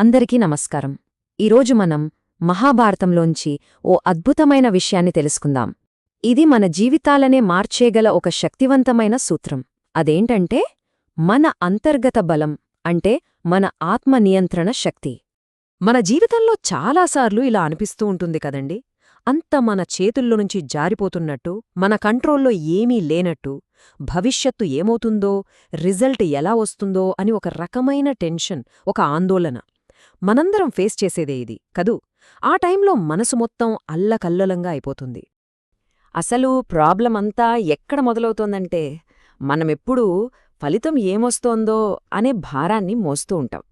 అందరికీ నమస్కారం. ఈరోజు మనం మహాభారతంలోంచి ఓ అద్భుతమైన విషయాన్ని తెలుసుకుందాం. ఇది మన జీవితాలనే మార్చేగల ఒక శక్తివంతమైన సూత్రం. అదేంటంటే మన అంతర్గత బలం, అంటే మన ఆత్మ నియంత్రణ శక్తి. మన జీవితంలో చాలాసార్లు ఇలా అనిపిస్తూ ఉంటుంది కదండి. అంత మన చేతుల్లో నుంచి జారిపోతున్నట్టు, మన కంట్రోల్లో ఏమీ లేనట్టు, భవిష్యత్తు ఏమవుతుందో, రిజల్ట్ ఎలా వస్తుందో అని ఒక రకమైన టెన్షన్, ఒక ఆందోళన మనందరం ఫేస్ చేసేదే ఇది కదూ. ఆ టైంలో మనసు మొత్తం అల్లకల్లోలంగా అయిపోతుంది. అసలు ప్రాబ్లమంతా ఎక్కడ మొదలవుతోందంటే మనమెప్పుడూ ఫలితం ఏమొస్తోందో అనే భారాన్ని మోస్తూ ఉంటాం.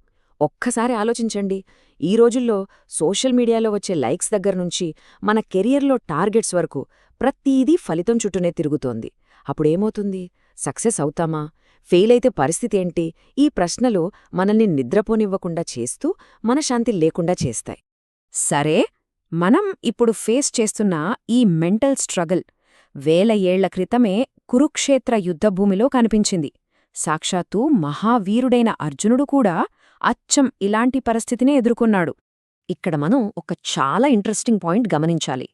ఒక్కసారి ఆలోచించండి, ఈ రోజుల్లో సోషల్ మీడియాలో వచ్చే లైక్స్ దగ్గర్నుంచి మన కెరియర్లో టార్గెట్స్ వరకు ప్రతీదీ ఫలితం చుట్టూనే తిరుగుతోంది. అప్పుడేమవుతుంది? సక్సెస్ అవుతామా? ఫెయిలైతే పరిస్థితేంటి? ఈ ప్రశ్నలు మనల్ని నిద్రపోనివ్వకుండా చేస్తూ మనశ్శాంతి లేకుండా చేస్తాయి. సరే, మనం ఇప్పుడు ఫేస్ చేస్తున్న ఈ మెంటల్ స్ట్రగల్ వేల ఏళ్ల క్రితమే కురుక్షేత్ర యుద్ధభూమిలో కనిపించింది. సాక్షాత్తు మహావీరుడైన అర్జునుడు కూడా అచ్చం ఇలాంటి పరిస్థితినే ఎదుర్కొన్నాడు. ఇక్కడ మనం ఒక చాలా ఇంట్రెస్టింగ్ పాయింట్ గమనించాలి.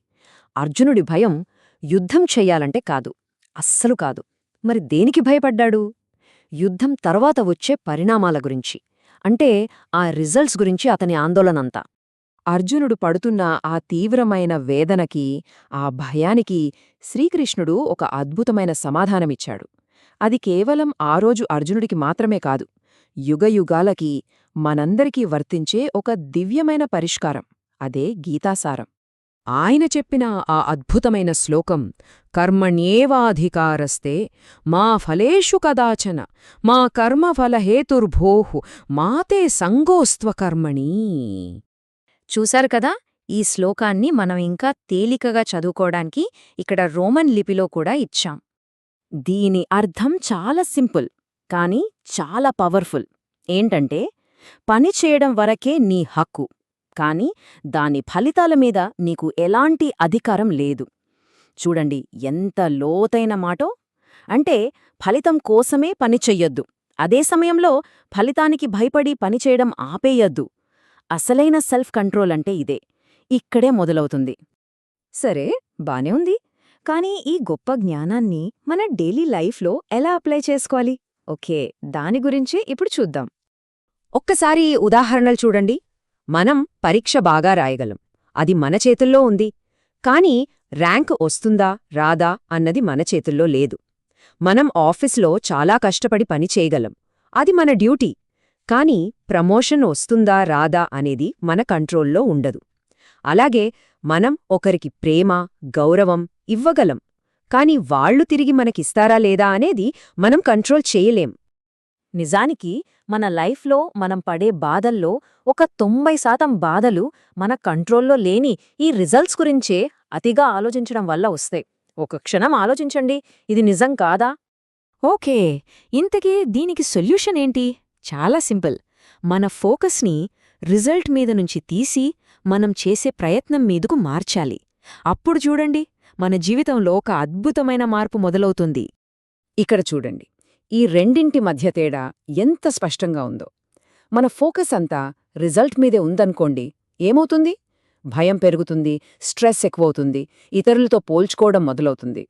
అర్జునుడి భయం యుద్ధం చెయ్యాలంటే కాదు, అస్సలు కాదు. మరి దేనికి భయపడ్డాడు? యుద్ధం తర్వాత వచ్చే పరిణామాల గురించి, అంటే ఆ రిజల్ట్స్ గురించి అతని ఆందోళనంతా. అర్జునుడు పడుతున్న ఆ తీవ్రమైన వేదనకి, ఆ భయానికి శ్రీకృష్ణుడు ఒక అద్భుతమైన సమాధానమిచ్చాడు. అది కేవలం ఆ రోజు అర్జునుడికి మాత్రమే కాదు, యుగయుగాలకి మనందరికీ వర్తించే ఒక దివ్యమైన పరిష్కారం. అదే గీతాసారం. ఆయన చెప్పిన ఆ అద్భుతమైన శ్లోకం కర్మణ్యేవాధికారస్తే మా ఫలేషు కదాచన మా కర్మఫలహేతుర్భోః మాతే సంగోస్త్వకర్మణి. చూశారు కదా, ఈ శ్లోకాన్ని మనం ఇంకా తేలికగా చదువుకోవడానికి ఇక్కడ రోమన్ లిపిలో కూడా ఇచ్చాం. దీని అర్థం చాలా సింపుల్, కానీ చాలా పవర్ఫుల్. ఏంటంటే పని చేయడం వరకే నీ హక్కు, కాని దాని ఫలితాల మీద నీకు ఎలాంటి అధికారం లేదు. చూడండి ఎంత లోతైన మాటో. అంటే ఫలితం కోసమే పని చెయ్యొద్దు, అదే సమయంలో ఫలితానికి భయపడి పనిచేయడం ఆపేయొద్దు. అసలైన సెల్ఫ్ కంట్రోల్ అంటే ఇదే, ఇక్కడే మొదలవుతుంది. సరే, బానే ఉంది. కానీ ఈ గొప్ప జ్ఞానాన్ని మన డైలీ లైఫ్లో ఎలా అప్లై చేసుకోవాలి? ఓకే, దాని గురించి ఇప్పుడు చూద్దాం. ఒక్కసారి ఉదాహరణలు చూడండి. మనం పరీక్ష బాగా రాయగలం, అది మన చేతుల్లో ఉంది. కాని ర్యాంక్ వస్తుందా రాదా అన్నది మన చేతుల్లో లేదు. మనం ఆఫీస్లో చాలా కష్టపడి పని చేయగలం, అది మన డ్యూటీ. కాని ప్రమోషన్ వస్తుందా రాదా అనేది మన కంట్రోల్లో ఉండదు. అలాగే మనం ఒకరికి ప్రేమ, గౌరవం ఇవ్వగలం, కాని వాళ్లు తిరిగి మనకిస్తారా లేదా అనేది మనం కంట్రోల్ చేయలేం. నిజానికి మన లైఫ్లో మనం పడే బాధల్లో ఒక 90% బాధలు మన కంట్రోల్లో లేని ఈ రిజల్ట్స్ గురించే అతిగా ఆలోచించడం వల్ల వస్తాయి. ఒక క్షణం ఆలోచించండి, ఇది నిజం కాదా? ఓకే, ఇంతకీ దీనికి సొల్యూషన్ ఏంటి? చాలా సింపుల్. మన ఫోకస్ని రిజల్ట్ మీద నుంచి తీసి మనం చేసే ప్రయత్నం మీదకు మార్చాలి. అప్పుడు చూడండి, మన జీవితంలో ఒక అద్భుతమైన మార్పు మొదలవుతుంది. ఇక్కడ చూడండి, ఈ రెండింటి మధ్య తేడా ఎంత స్పష్టంగా ఉందో. మన ఫోకస్ అంతా రిజల్ట్ మీదే ఉందనుకోండి, ఏమవుతుంది? భయం పెరుగుతుంది, స్ట్రెస్ ఎక్కువవుతుంది, ఇతరులతో పోల్చుకోవడం మొదలవుతుంది.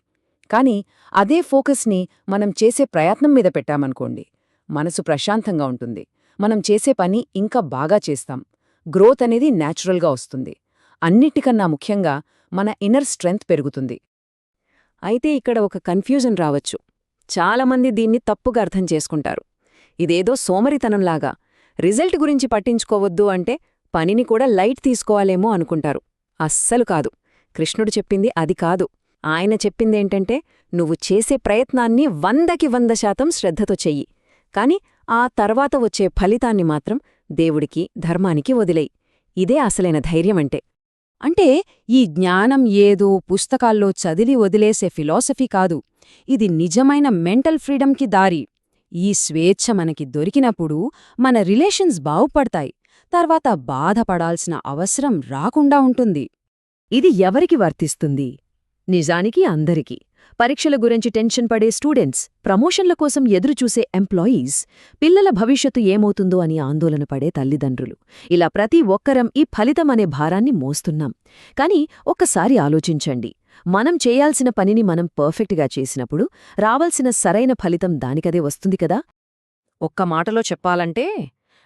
కాని అదే ఫోకస్ని మనం చేసే ప్రయత్నం మీద పెట్టామనుకోండి, మనసు ప్రశాంతంగా ఉంటుంది, మనం చేసే పని ఇంకా బాగా చేస్తాం, గ్రోత్ అనేది న్యాచురల్గా వస్తుంది. అన్నిటికన్నా ముఖ్యంగా మన ఇన్నర్ స్ట్రెంగ్త్ పెరుగుతుంది. అయితే ఇక్కడ ఒక కన్ఫ్యూజన్ రావచ్చు. చాలామంది దీన్ని తప్పుగా అర్థం చేసుకుంటారు. ఇదేదో సోమరితనంలాగా, రిజల్ట్ గురించి పట్టించుకోవద్దు అంటే పనిని కూడా లైట్ తీసుకోవాలేమో అనుకుంటారు. అస్సలు కాదు. కృష్ణుడు చెప్పింది అది కాదు. ఆయన చెప్పిందేంటంటే, నువ్వు చేసే ప్రయత్నాన్ని 100కి 100% శ్రద్ధతో చెయ్యి, కాని ఆ తర్వాత వచ్చే ఫలితాన్ని మాత్రం దేవుడికి, ధర్మానికి వదిలేయి. ఇదే అసలైన ధైర్యమంటే. అంటే ఈ జ్ఞానం ఏదో పుస్తకాల్లో చదివి వదిలేసే ఫిలాసఫీ కాదు, ఇది నిజమైన మెంటల్ ఫ్రీడమ్కి దారి. ఈ స్వేచ్ఛ మనకి దొరికినప్పుడు మన రిలేషన్స్ బాగుపడతాయి, తర్వాత బాధపడాల్సిన అవసరం రాకుండా ఉంటుంది. ఇది ఎవరికి వర్తిస్తుంది? నిజానికి అందరికీ. పరీక్షల గురించి టెన్షన్ పడే స్టూడెంట్స్, ప్రమోషన్ల కోసం ఎదురుచూసే ఎంప్లాయీస్, పిల్లల భవిష్యత్తు ఏమవుతుందో అని ఆందోళన పడే తల్లిదండ్రులు, ఇలా ప్రతి ఒక్కరం ఈ ఫలితమనే భారాన్ని మోస్తున్నాం. కాని ఒక్కసారి ఆలోచించండి, మనం చేయాల్సిన పనిని మనం పర్ఫెక్ట్గా చేసినప్పుడు రావాల్సిన సరైన ఫలితం దానికదే వస్తుంది కదా. ఒక్క మాటలో చెప్పాలంటే,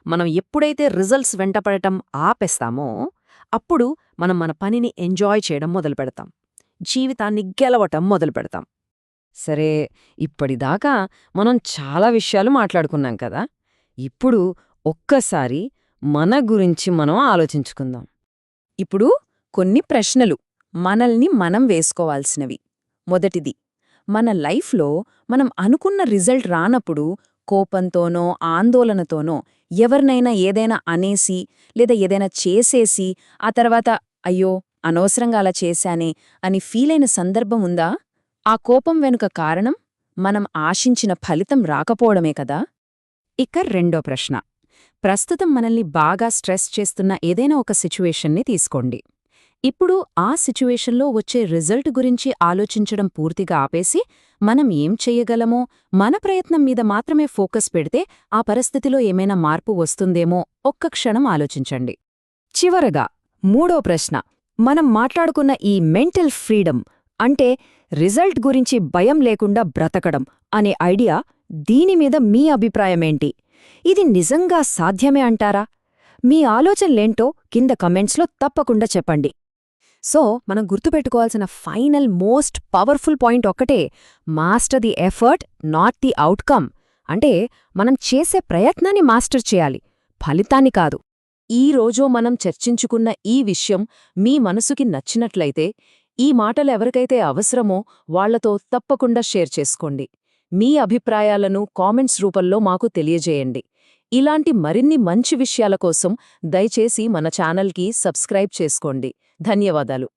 మనం ఎప్పుడైతే రిజల్ట్స్ వెంటపడటం ఆపేస్తామో అప్పుడు మనం మన పనిని ఎంజాయ్ చేయడం మొదలుపెడతాం, జీవితాన్ని గెలవటం మొదలుపెడతాం. సరే, ఇప్పటిదాకా మనం చాలా విషయాలు మాట్లాడుకున్నాం కదా. ఇప్పుడు ఒక్కసారి మన గురించి మనం ఆలోచించుకుందాం. ఇప్పుడు కొన్ని ప్రశ్నలు మనల్ని మనం వేసుకోవాల్సినవి. మొదటిది, మన లైఫ్లో మనం అనుకున్న రిజల్ట్ రానప్పుడు కోపంతోనో ఆందోళనతోనో ఎవరినైనా ఏదైనా అనేసి లేదా ఏదైనా చేసేసి ఆ తర్వాత అయ్యో అనవసరంగా అలా చేశానే అని ఫీలైన సందర్భం ఉందా? ఆ కోపం వెనుక కారణం మనం ఆశించిన ఫలితం రాకపోవడమే కదా. ఇక రెండో ప్రశ్న, ప్రస్తుతం మనల్ని బాగా స్ట్రెస్ చేస్తున్న ఏదైనా ఒక సిచ్యువేషన్ని తీసుకోండి. ఇప్పుడు ఆ సిచ్యువేషన్లో వచ్చే రిజల్ట్ గురించి ఆలోచించడం పూర్తిగా ఆపేసి మనం ఏం చెయ్యగలమో మన ప్రయత్నం మీద మాత్రమే ఫోకస్ పెడితే ఆ పరిస్థితిలో ఏమైనా మార్పు వస్తుందేమో ఒక్క క్షణం ఆలోచించండి. చివరగా మూడో ప్రశ్న, మనం మాట్లాడుకున్న ఈ మెంటల్ ఫ్రీడమ్ అంటే రిజల్ట్ గురించి భయం లేకుండా బ్రతకడం అనే ఐడియా, దీనిమీద మీ అభిప్రాయమేంటి? ఇది నిజంగా సాధ్యమే అంటారా? మీ ఆలోచనలేంటో కింద కమెంట్స్లో తప్పకుండా చెప్పండి. సో, మనం గుర్తుపెట్టుకోవాల్సిన ఫైనల్ మోస్ట్ పవర్ఫుల్ పాయింట్ ఒక్కటే, master the effort not the outcome. అంటే మనం చేసే ప్రయత్నాన్ని మాస్టర్ చేయాలి, ఫలితాన్ని కాదు. ఈ రోజు మనం చర్చించుకున్న ఈ విషయం మీ మనసుకి నచ్చినట్లయితే, ఈ మాటలు ఎవరికైతే అవసరమో వాళ్లతో తప్పకుండా షేర్ చేసుకోండి. మీ అభిప్రాయాలను కామెంట్స్ రూపంలో మాకు తెలియజేయండి. ఇలాంటి మరిన్ని మంచి విషయాల కోసం దయచేసి మన ఛానల్కి సబ్స్క్రైబ్ చేసుకోండి. ధన్యవాదాలు.